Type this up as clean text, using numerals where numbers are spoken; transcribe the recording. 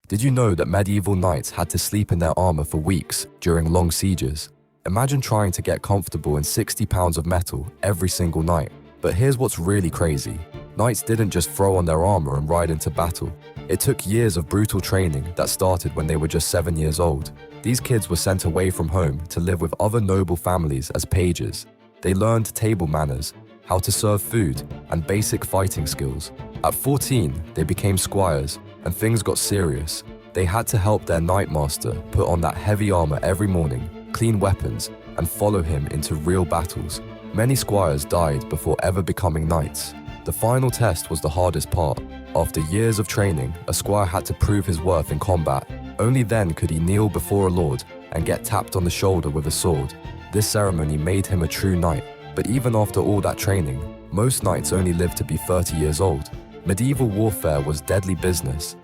Did you know that medieval knights had to sleep in their armor for weeks during long sieges? Imagine trying to get comfortable in 60 pounds of metal every single night. But here's what's really crazy. Knights didn't just throw on their armor and ride into battle. It took years of brutal training that started when they were just 7 years old. These kids were sent away from home to live with other noble families as pages. They learned table manners, how to serve food, and basic fighting skills. At 14, they became squires, and things got serious. They had to help their knight master put on that heavy armor every morning, clean weapons, and follow him into real battles. Many squires died before ever becoming knights. The final test was the hardest part. After years of training, a squire had to prove his worth in combat. Only then could he kneel before a lord and get tapped on the shoulder with a sword. This ceremony made him a true knight. But even after all that training, most knights only lived to be 30 years old. Medieval warfare was deadly business,